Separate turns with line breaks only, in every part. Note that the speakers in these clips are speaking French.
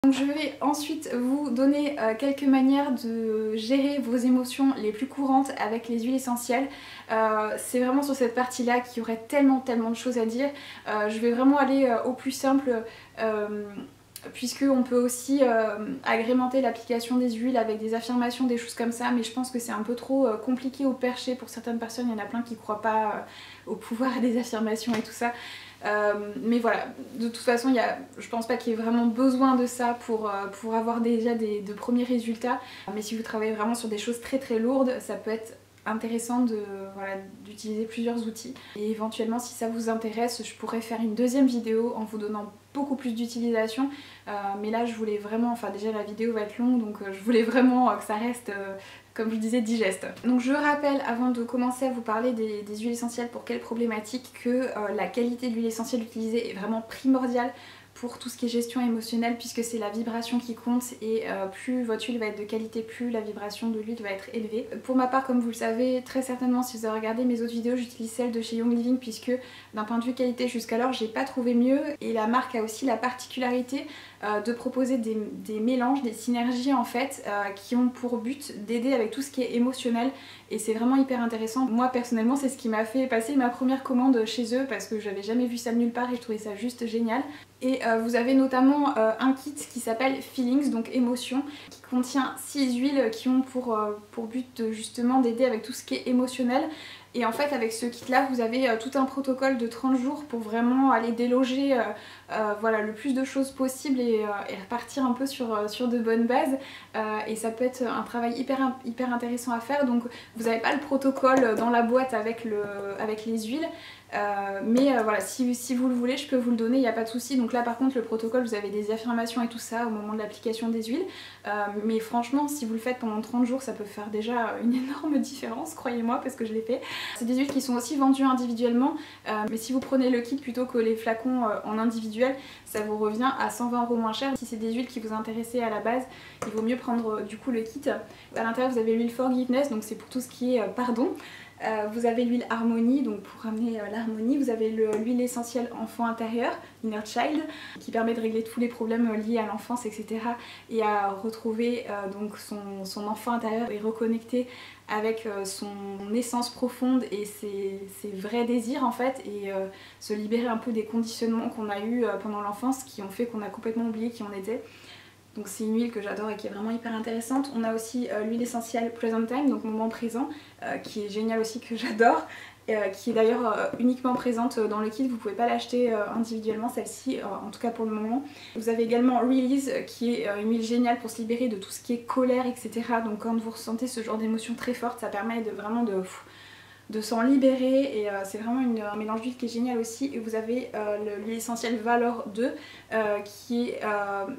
Donc je vais ensuite vous donner quelques manières de gérer vos émotions les plus courantes avec les huiles essentielles. C'est vraiment sur cette partie-là qu'il y aurait tellement de choses à dire. Je vais vraiment aller au plus simple. Puisqu'on peut aussi agrémenter l'application des huiles avec des affirmations, des choses comme ça, mais je pense que c'est un peu trop compliqué au perché pour certaines personnes. Il y en a plein qui ne croient pas au pouvoir des affirmations et tout ça. Mais voilà, de toute façon, je pense pas qu'il y ait vraiment besoin de ça pour avoir déjà de premiers résultats. Mais si vous travaillez vraiment sur des choses très lourdes, ça peut être intéressant d'utiliser plusieurs outils. Et éventuellement, si ça vous intéresse, je pourrais faire une deuxième vidéo en vous donnant beaucoup plus d'utilisation. Mais là, je voulais vraiment, enfin déjà la vidéo va être longue, donc je voulais vraiment que ça reste, comme je vous disais, digeste. Donc je rappelle, avant de commencer à vous parler des huiles essentielles pour quelle problématique, que la qualité de l'huile essentielle utilisée est vraiment primordiale pour tout ce qui est gestion émotionnelle, puisque c'est la vibration qui compte et plus votre huile va être de qualité, plus la vibration de l'huile va être élevée. Pour ma part, comme vous le savez très certainement si vous avez regardé mes autres vidéos, j'utilise celle de chez Young Living puisque d'un point de vue qualité jusqu'alors j'ai pas trouvé mieux, et la marque a aussi la particularité de proposer des mélanges, des synergies en fait qui ont pour but d'aider avec tout ce qui est émotionnel, et c'est vraiment hyper intéressant. Moi personnellement c'est ce qui m'a fait passer ma première commande chez eux parce que j'avais jamais vu ça nulle part et je trouvais ça juste génial. Et vous avez notamment un kit qui s'appelle Feelings, donc émotion, qui contient 6 huiles qui ont pour but justement d'aider avec tout ce qui est émotionnel. Et en fait avec ce kit là vous avez tout un protocole de 30 jours pour vraiment aller déloger voilà, le plus de choses possible et repartir un peu sur de bonnes bases. Et ça peut être un travail hyper intéressant à faire. Donc vous n'avez pas le protocole dans la boîte avec les huiles. Mais voilà, si vous le voulez, je peux vous le donner, il n'y a pas de souci. Donc là par contre le protocole, vous avez des affirmations et tout ça au moment de l'application des huiles. Mais franchement si vous le faites pendant 30 jours ça peut faire déjà une énorme différence, croyez-moi, parce que je l'ai fait. C'est des huiles qui sont aussi vendues individuellement, mais si vous prenez le kit plutôt que les flacons en individuel, ça vous revient à 120 € moins cher. Si c'est des huiles qui vous intéressaient à la base, il vaut mieux prendre du coup le kit. À l'intérieur vous avez l'huile Forgiveness, donc c'est pour tout ce qui est pardon. Vous avez l'huile Harmonie, donc pour ramener l'harmonie. Vous avez l'huile essentielle enfant intérieur, Inner Child, qui permet de régler tous les problèmes liés à l'enfance, etc. Et à retrouver donc son enfant intérieur et reconnecter avec son essence profonde et ses vrais désirs en fait, et se libérer un peu des conditionnements qu'on a eu pendant l'enfance qui ont fait qu'on a complètement oublié qui on était. Donc c'est une huile que j'adore et qui est vraiment hyper intéressante. On a aussi l'huile essentielle Present Time, donc moment présent, qui est géniale aussi, que j'adore, qui est d'ailleurs uniquement présente dans le kit. Vous pouvez pas l'acheter individuellement celle-ci, en tout cas pour le moment. Vous avez également Release, qui est une huile géniale pour se libérer de tout ce qui est colère, etc. Donc quand vous ressentez ce genre d'émotion très forte, ça permet vraiment de s'en libérer, et c'est vraiment un mélange d'huile qui est génial aussi. Et vous avez l'huile essentielle Valor 2 qui est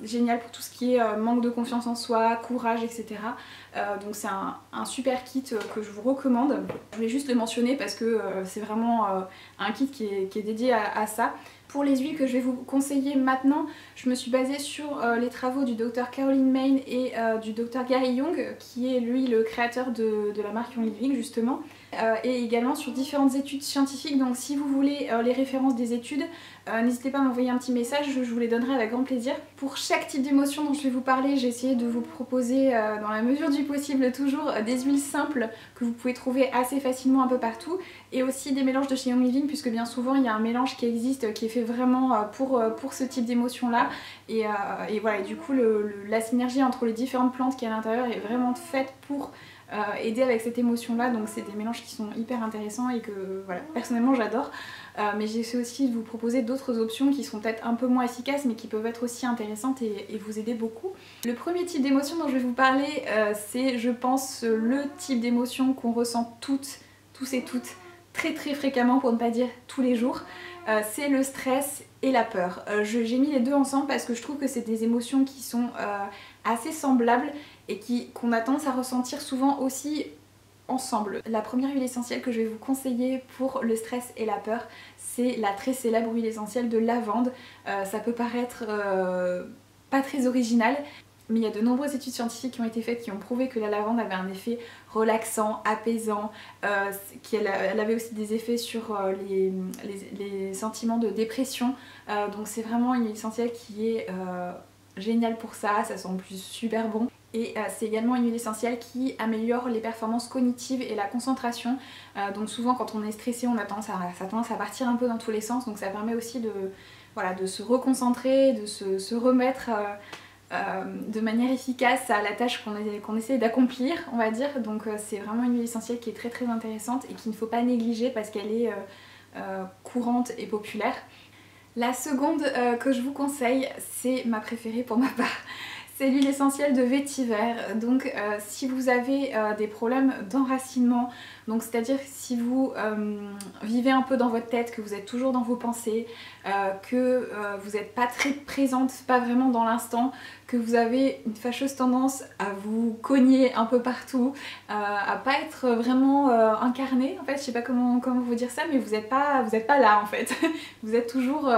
génial pour tout ce qui est manque de confiance en soi, courage, etc. Donc c'est un super kit que je vous recommande. Je voulais juste le mentionner parce que c'est vraiment un kit qui est dédié à ça. Pour les huiles que je vais vous conseiller maintenant, je me suis basée sur les travaux du Dr Caroline Main et du Dr Gary Young, qui est lui le créateur de la marque Young Living justement, et également sur différentes études scientifiques. Donc si vous voulez les références des études, n'hésitez pas à m'envoyer un petit message, je vous les donnerai avec grand plaisir. Pour chaque type d'émotion dont je vais vous parler, j'ai essayé de vous proposer dans la mesure du possible toujours des huiles simples que vous pouvez trouver assez facilement un peu partout, et aussi des mélanges de chez Young Living, puisque bien souvent il y a un mélange qui existe qui est fait vraiment pour ce type d'émotion là, et voilà, et du coup la synergie entre les différentes plantes qui est à l'intérieur est vraiment faite pour aider avec cette émotion là. Donc c'est des mélanges qui sont hyper intéressants et que voilà, personnellement j'adore. Mais j'essaie aussi de vous proposer d'autres options qui sont peut-être un peu moins efficaces mais qui peuvent être aussi intéressantes et vous aider beaucoup. Le premier type d'émotion dont je vais vous parler, c'est, je pense, le type d'émotion qu'on ressent tous et toutes très fréquemment, pour ne pas dire tous les jours. C'est le stress et la peur. J'ai mis les deux ensemble parce que je trouve que c'est des émotions qui sont assez semblables et qu'on a tendance à ressentir souvent aussi ensemble. La première huile essentielle que je vais vous conseiller pour le stress et la peur, c'est la très célèbre huile essentielle de lavande. Ça peut paraître pas très original, mais il y a de nombreuses études scientifiques qui ont été faites qui ont prouvé que la lavande avait un effet relaxant, apaisant, elle avait aussi des effets sur les sentiments de dépression. Donc c'est vraiment une huile essentielle qui est génial pour ça, ça sent en plus super bon. Et c'est également une huile essentielle qui améliore les performances cognitives et la concentration. Donc souvent quand on est stressé, ça a tendance à partir un peu dans tous les sens, donc ça permet aussi de se reconcentrer, de se remettre de manière efficace à la tâche qu'on essaie d'accomplir, on va dire. Donc c'est vraiment une huile essentielle qui est très intéressante et qu'il ne faut pas négliger parce qu'elle est courante et populaire. La seconde que je vous conseille, c'est ma préférée pour ma part. C'est l'huile essentielle de vétiver. Donc si vous avez des problèmes d'enracinement, donc c'est-à-dire si vous vivez un peu dans votre tête, que vous êtes toujours dans vos pensées, que vous n'êtes pas très présente, pas vraiment dans l'instant, que vous avez une fâcheuse tendance à vous cogner un peu partout, à pas être vraiment incarné, en fait, je sais pas comment vous dire ça, mais vous n'êtes pas là en fait. Vous êtes toujours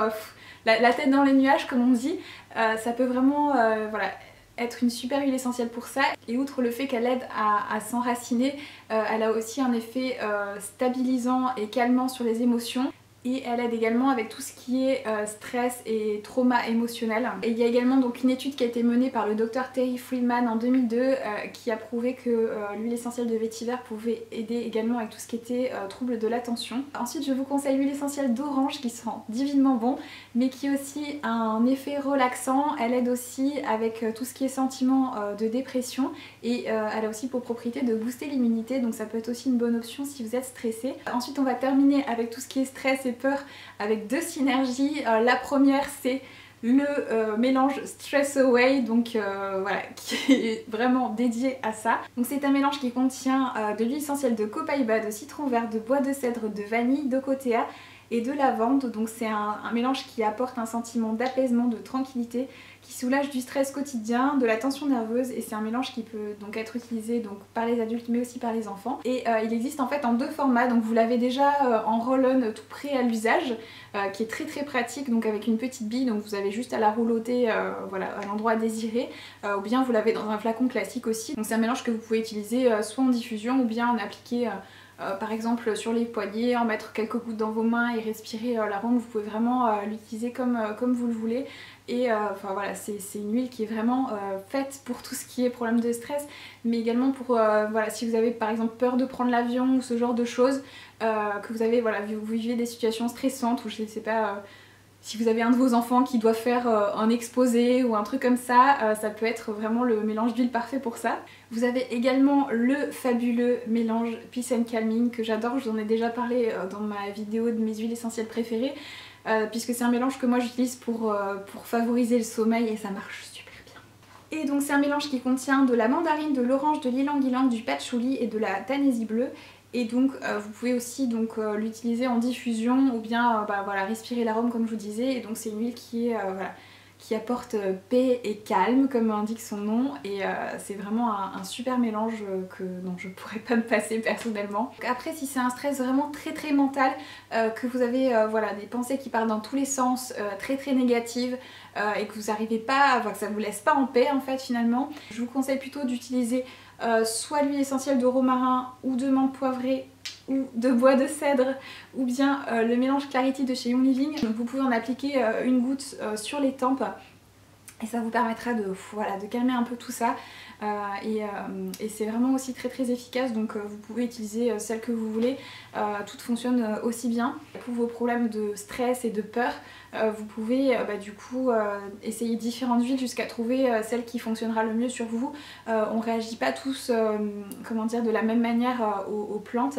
la tête dans les nuages comme on dit. Ça peut vraiment voilà, être une super huile essentielle pour ça. Et outre le fait qu'elle aide à s'enraciner, elle a aussi un effet stabilisant et calmant sur les émotions. Et elle aide également avec tout ce qui est stress et trauma émotionnel. Et il y a également donc une étude qui a été menée par le docteur Terry Freeman en 2002 qui a prouvé que l'huile essentielle de vétiver pouvait aider également avec tout ce qui était trouble de l'attention. Ensuite je vous conseille l'huile essentielle d'orange qui sent divinement bon mais qui aussi a un effet relaxant. Elle aide aussi avec tout ce qui est sentiment de dépression et elle a aussi pour propriété de booster l'immunité, donc ça peut être aussi une bonne option si vous êtes stressé. Ensuite on va terminer avec tout ce qui est stress et peur avec deux synergies. La première c'est le mélange Stress Away, donc voilà, qui est vraiment dédié à ça. Donc c'est un mélange qui contient de l'huile essentielle de copaïba, de citron vert, de bois de cèdre, de vanille, d'ocotea et de lavande. Donc c'est un mélange qui apporte un sentiment d'apaisement, de tranquillité, qui soulage du stress quotidien, de la tension nerveuse, et c'est un mélange qui peut donc être utilisé donc par les adultes mais aussi par les enfants. Et il existe en fait en deux formats, donc vous l'avez déjà en roll-on tout prêt à l'usage, qui est très pratique, donc avec une petite bille, donc vous avez juste à la rouloter voilà, à l'endroit désiré, ou bien vous l'avez dans un flacon classique aussi. Donc c'est un mélange que vous pouvez utiliser soit en diffusion ou bien en appliquer par exemple sur les poignets, en mettre quelques gouttes dans vos mains et respirer l'arôme. Vous pouvez vraiment l'utiliser comme vous le voulez. Et enfin voilà, c'est une huile qui est vraiment faite pour tout ce qui est problème de stress, mais également pour voilà, si vous avez par exemple peur de prendre l'avion ou ce genre de choses, que vous avez, voilà, vous vivez des situations stressantes ou je sais pas, si vous avez un de vos enfants qui doit faire un exposé ou un truc comme ça, ça peut être vraiment le mélange d'huile parfait pour ça. Vous avez également le fabuleux mélange Peace and Calming que j'adore, je vous en ai déjà parlé dans ma vidéo de mes huiles essentielles préférées, puisque c'est un mélange que moi j'utilise pour favoriser le sommeil et ça marche super bien. Et donc c'est un mélange qui contient de la mandarine, de l'orange, de l'ylang-ylang, du patchouli et de la tanésie bleue. Et donc vous pouvez aussi l'utiliser en diffusion ou bien bah, voilà, respirer l'arôme comme je vous disais. Et donc c'est une huile qui est voilà, qui apporte paix et calme comme indique son nom, et c'est vraiment un super mélange dont je pourrais pas me passer personnellement. Après si c'est un stress vraiment très mental, que vous avez voilà, des pensées qui partent dans tous les sens, très négatives, et que vous n'arrivez pas, enfin, que ça vous laisse pas en paix en fait finalement, je vous conseille plutôt d'utiliser soit l'huile essentielle de romarin ou de menthe poivrée ou de bois de cèdre, ou bien le mélange Clarity de chez Young Living. Donc vous pouvez en appliquer une goutte sur les tempes et ça vous permettra voilà, de calmer un peu tout ça. Et c'est vraiment aussi très efficace, donc vous pouvez utiliser celle que vous voulez, toutes fonctionnent aussi bien. Pour vos problèmes de stress et de peur, vous pouvez du coup essayer différentes huiles jusqu'à trouver celle qui fonctionnera le mieux sur vous. On réagit pas tous comment dire, de la même manière aux plantes,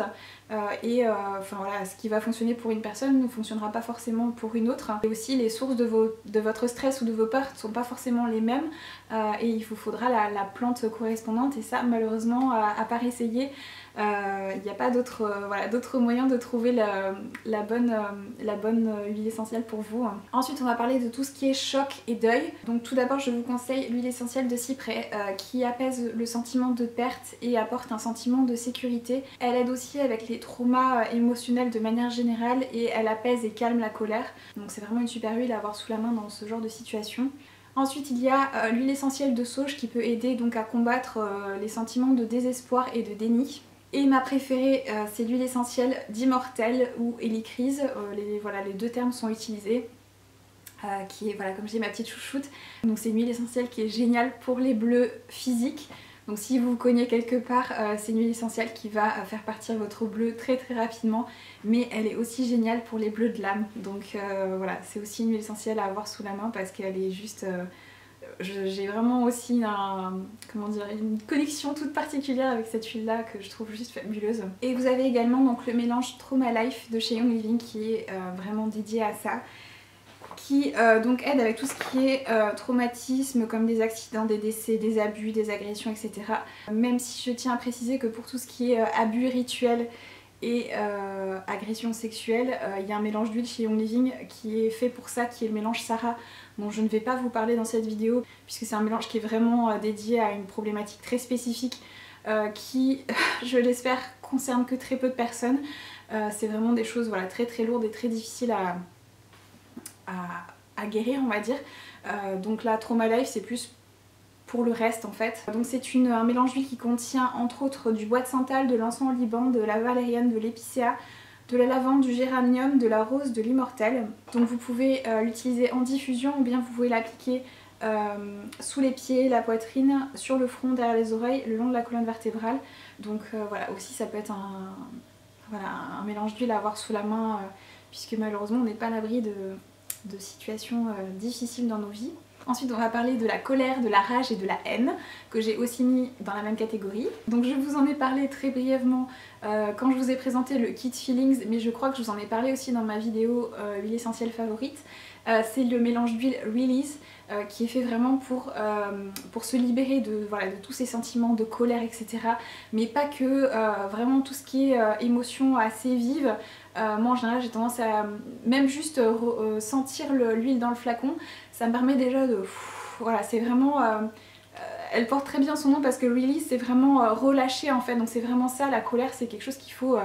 enfin voilà, ce qui va fonctionner pour une personne ne fonctionnera pas forcément pour une autre. Et aussi les sources de votre stress ou de vos peurs ne sont pas forcément les mêmes, et il vous faudra la plante correspondante, et ça malheureusement à part essayer, il n'y a pas d'autres moyens de trouver la bonne huile essentielle pour vous. Ensuite on va parler de tout ce qui est choc et deuil. Donc tout d'abord je vous conseille l'huile essentielle de cyprès qui apaise le sentiment de perte et apporte un sentiment de sécurité. Elle aide aussi avec les traumas émotionnels de manière générale et elle apaise et calme la colère. Donc c'est vraiment une super huile à avoir sous la main dans ce genre de situation. Ensuite il y a l'huile essentielle de sauge qui peut aider donc à combattre les sentiments de désespoir et de déni. Et ma préférée c'est l'huile essentielle d'Immortelle ou Hélicrise, voilà, les deux termes sont utilisés. qui est, voilà, comme je dis, ma petite chouchoute. Donc c'est une huile essentielle qui est géniale pour les bleus physiques. Donc si vous cognez quelque part, c'est une huile essentielle qui va faire partir votre bleu très rapidement, mais elle est aussi géniale pour les bleus de l'âme. Donc voilà, c'est aussi une huile essentielle à avoir sous la main parce qu'elle est juste... j'ai vraiment aussi comment dire, une connexion toute particulière avec cette huile là que je trouve juste fabuleuse. Et vous avez également donc le mélange Trauma Life de chez Young Living qui est vraiment dédié à ça, qui donc aide avec tout ce qui est traumatisme comme des accidents, des décès, des abus, des agressions, etc. Même si je tiens à préciser que pour tout ce qui est abus rituels et agression sexuelle, il y a un mélange d'huile chez Young Living qui est fait pour ça, qui est le mélange Sarah, dont je ne vais pas vous parler dans cette vidéo puisque c'est un mélange qui est vraiment dédié à une problématique très spécifique qui, je l'espère, concerne que très peu de personnes. C'est vraiment des choses, voilà, très lourdes et très difficiles à guérir, on va dire. Donc la Trauma Life, c'est plus pour le reste en fait. Donc c'est un mélange d'huile qui contient entre autres du bois de santal, de l'encens liban, de la valériane, de l'épicéa, de la lavande, du géranium, de la rose, de l'immortel. Donc vous pouvez l'utiliser en diffusion ou bien vous pouvez l'appliquer sous les pieds, la poitrine, sur le front, derrière les oreilles, le long de la colonne vertébrale. Donc voilà, aussi ça peut être un mélange d'huile à avoir sous la main puisque malheureusement on n'est pas à l'abri de situations difficiles dans nos vies. Ensuite on va parler de la colère, de la rage et de la haine que j'ai aussi mis dans la même catégorie. Donc je vous en ai parlé très brièvement quand je vous ai présenté le kit Feelings, mais je crois que je vous en ai parlé aussi dans ma vidéo huile essentielle favorite. C'est le mélange d'huile Release qui est fait vraiment pour se libérer de tous ces sentiments de colère, etc. Mais pas que, vraiment tout ce qui est émotion assez vive. Moi en général j'ai tendance à même juste sentir l'huile dans le flacon, ça me permet déjà de... Voilà, c'est vraiment... elle porte très bien son nom parce que release c'est vraiment relâcher en fait, donc c'est vraiment ça, la colère c'est quelque chose qu'il faut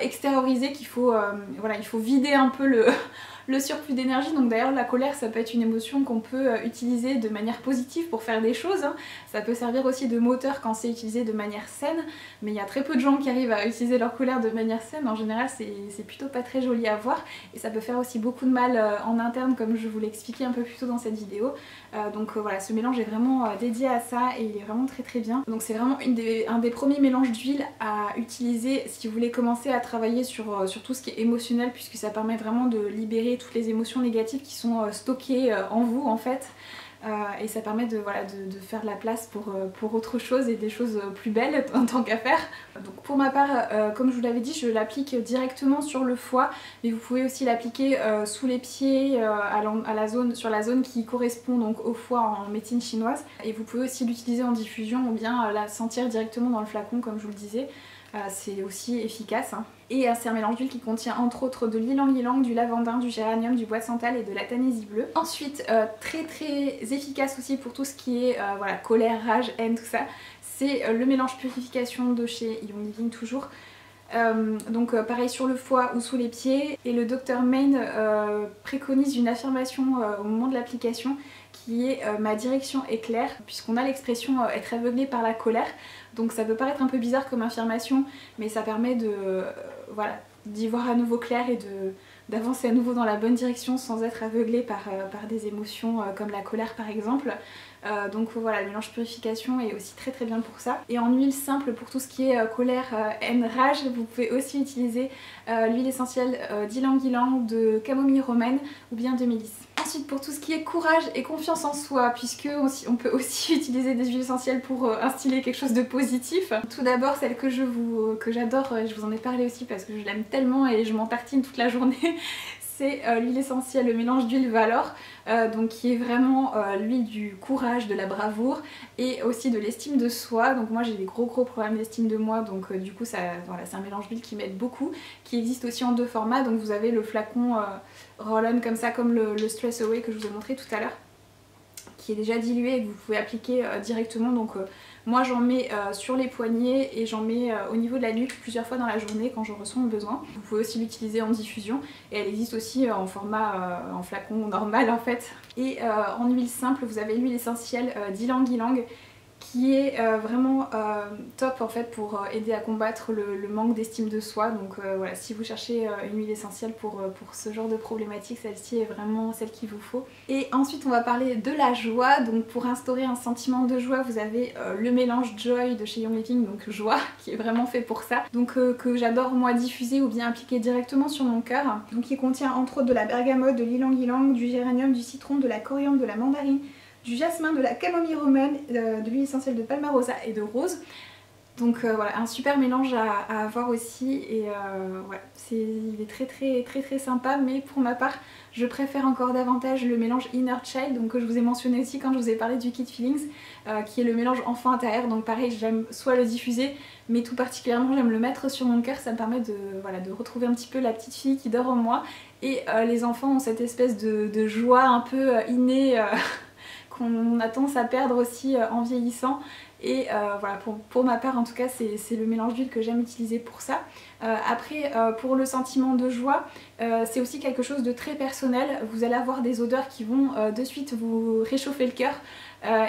extérioriser, qu'il faut, voilà, il faut vider un peu le surplus d'énergie. Donc d'ailleurs la colère ça peut être une émotion qu'on peut utiliser de manière positive pour faire des choses, hein. Ça peut servir aussi de moteur quand c'est utilisé de manière saine, mais il y a très peu de gens qui arrivent à utiliser leur colère de manière saine. En général c'est plutôt pas très joli à voir et ça peut faire aussi beaucoup de mal en interne comme je vous l'ai expliqué un peu plus tôt dans cette vidéo. Donc voilà, ce mélange est vraiment dédié à ça et il est vraiment très bien. Donc c'est vraiment un des premiers mélanges d'huile à utiliser si vous voulez commencer à travailler sur tout ce qui est émotionnel, puisque ça permet vraiment de libérer toutes les émotions négatives qui sont stockées en vous en fait. Et ça permet de faire de la place pour autre chose et des choses plus belles en tant qu'à faire. Donc pour ma part, comme je vous l'avais dit, je l'applique directement sur le foie, mais vous pouvez aussi l'appliquer sous les pieds, sur la zone qui correspond donc au foie en médecine chinoise. Et vous pouvez aussi l'utiliser en diffusion ou bien la sentir directement dans le flacon comme je vous le disais. C'est aussi efficace, hein. Et c'est un mélange d'huile qui contient entre autres de l'ylang-ylang, du lavandin, du géranium, du bois de santal et de la tanésie bleue. Ensuite, très efficace aussi pour tout ce qui est voilà, colère, rage, haine, tout ça, c'est le mélange purification de chez Young Living toujours. Donc pareil sur le foie ou sous les pieds, et le Dr Main préconise une affirmation au moment de l'application qui est ma direction est claire, puisqu'on a l'expression être aveuglé par la colère, donc ça peut paraître un peu bizarre comme affirmation, mais ça permet voilà, d'y voir à nouveau clair et d'avancer à nouveau dans la bonne direction sans être aveuglé par des émotions comme la colère par exemple. Donc voilà, le mélange purification est aussi très bien pour ça. Et en huile simple pour tout ce qui est colère, haine, rage, vous pouvez aussi utiliser l'huile essentielle d'ylang-ylang, de camomille romaine ou bien de mélisse. Ensuite pour tout ce qui est courage et confiance en soi, puisque on peut aussi utiliser des huiles essentielles pour instiller quelque chose de positif. Tout d'abord celle que j'adore, je vous en ai parlé aussi parce que je l'aime tellement et je m'en tartine toute la journée. C'est l'huile essentielle, le mélange d'huile Valor, donc qui est vraiment l'huile du courage, de la bravoure et aussi de l'estime de soi. Donc moi j'ai des gros problèmes d'estime de moi, donc du coup voilà, c'est un mélange d'huile qui m'aide beaucoup, qui existe aussi en deux formats. Donc vous avez le flacon roll-on comme ça, comme le Stress Away que je vous ai montré tout à l'heure, qui est déjà dilué et que vous pouvez appliquer directement. Donc moi j'en mets sur les poignets et j'en mets au niveau de la nuque plusieurs fois dans la journée quand j'en ressens le besoin. Vous pouvez aussi l'utiliser en diffusion et elle existe aussi en format en flacon normal en fait. Et en huile simple vous avez l'huile essentielle d'ylang-ylang qui est vraiment top en fait pour aider à combattre le manque d'estime de soi. Donc voilà, si vous cherchez une huile essentielle pour ce genre de problématique, celle-ci est vraiment celle qu'il vous faut. Et ensuite on va parler de la joie. Donc pour instaurer un sentiment de joie, vous avez le mélange Joy de chez Young Living, donc joie, qui est vraiment fait pour ça. Donc que j'adore moi diffuser ou bien appliquer directement sur mon cœur. Donc il contient entre autres de la bergamote, de l'ylang-ylang, du géranium, du citron, de la coriandre, de la mandarine, du jasmin, de la camomille romaine, de l'huile essentielle de palmarosa et de rose. Donc voilà, un super mélange à avoir aussi et ouais, il est très sympa, mais pour ma part je préfère encore davantage le mélange Inner Child, donc que je vous ai mentionné aussi quand je vous ai parlé du kit Feelings, qui est le mélange enfant intérieur. Donc pareil, j'aime soit le diffuser, mais tout particulièrement j'aime le mettre sur mon cœur. Ça me permet de, voilà, de retrouver un petit peu la petite fille qui dort en moi, et les enfants ont cette espèce de joie un peu innée qu'on a tendance à perdre aussi en vieillissant. Et voilà, pour ma part en tout cas, c'est le mélange d'huile que j'aime utiliser pour ça. Après, pour le sentiment de joie, c'est aussi quelque chose de très personnel. Vous allez avoir des odeurs qui vont de suite vous réchauffer le cœur.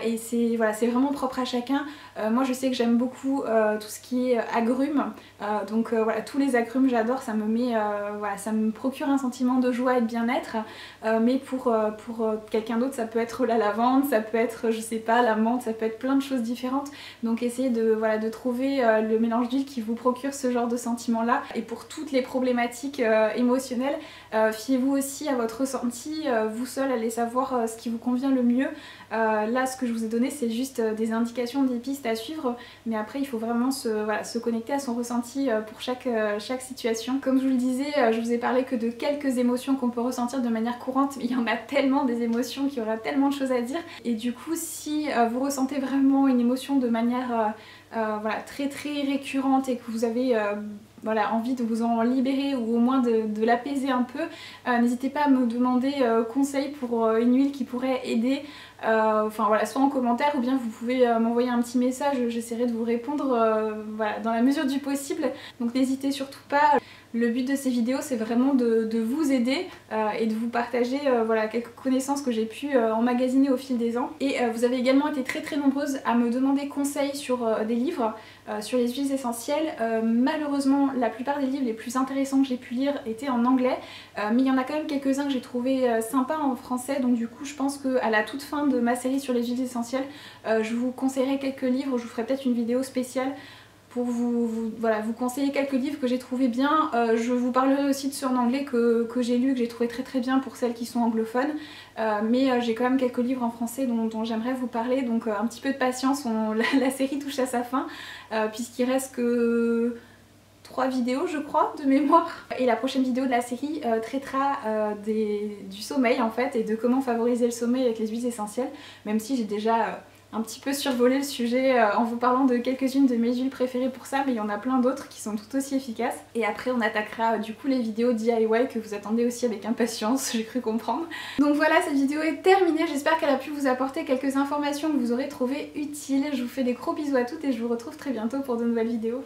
Et c'est voilà, vraiment propre à chacun. Moi je sais que j'aime beaucoup tout ce qui est agrumes, donc voilà, tous les agrumes j'adore, ça me met, voilà, ça me procure un sentiment de joie et de bien-être. Mais pour quelqu'un d'autre ça peut être la lavande, ça peut être, je sais pas, la menthe, ça peut être plein de choses différentes. Donc essayez de, voilà, de trouver le mélange d'huile qui vous procure ce genre de sentiment là. Et pour toutes les problématiques émotionnelles, fiez-vous aussi à votre ressenti, vous seul allez savoir ce qui vous convient le mieux. Là ce que je vous ai donné c'est juste des indications, des pistes à suivre, mais après il faut vraiment voilà, se connecter à son ressenti pour chaque situation. Comme je vous le disais, je vous ai parlé que de quelques émotions qu'on peut ressentir de manière courante, mais il y en a tellement des émotions qu'il y aura tellement de choses à dire. Et du coup si vous ressentez vraiment une émotion de manière voilà, très récurrente et que vous avez voilà, envie de vous en libérer ou au moins de l'apaiser un peu, n'hésitez pas à me demander conseil pour une huile qui pourrait aider. Enfin voilà, soit en commentaire ou bien vous pouvez m'envoyer un petit message, j'essaierai de vous répondre voilà, dans la mesure du possible. Donc n'hésitez surtout pas. Le but de ces vidéos c'est vraiment de vous aider et de vous partager voilà, quelques connaissances que j'ai pu emmagasiner au fil des ans. Et vous avez également été très nombreuses à me demander conseil sur des livres, sur les huiles essentielles. Malheureusement la plupart des livres les plus intéressants que j'ai pu lire étaient en anglais, mais il y en a quand même quelques-uns que j'ai trouvé sympas en français. Donc du coup je pense qu'à la toute fin de ma série sur les huiles essentielles, je vous conseillerai quelques livres, je vous ferai peut-être une vidéo spéciale pour voilà, vous conseiller quelques livres que j'ai trouvé bien. Je vous parlerai aussi de ceux en anglais que j'ai lus, que j'ai trouvé très bien pour celles qui sont anglophones. Mais j'ai quand même quelques livres en français dont j'aimerais vous parler, donc un petit peu de patience, la série touche à sa fin, puisqu'il reste que 3 vidéos je crois de mémoire. Et la prochaine vidéo de la série traitera du sommeil en fait, et de comment favoriser le sommeil avec les huiles essentielles, même si j'ai déjà un petit peu survolé le sujet en vous parlant de quelques-unes de mes huiles préférées pour ça, mais il y en a plein d'autres qui sont tout aussi efficaces. Et après on attaquera du coup les vidéos DIY que vous attendez aussi avec impatience, j'ai cru comprendre. Donc voilà, cette vidéo est terminée, j'espère qu'elle a pu vous apporter quelques informations que vous aurez trouvées utiles. Je vous fais des gros bisous à toutes et je vous retrouve très bientôt pour de nouvelles vidéos.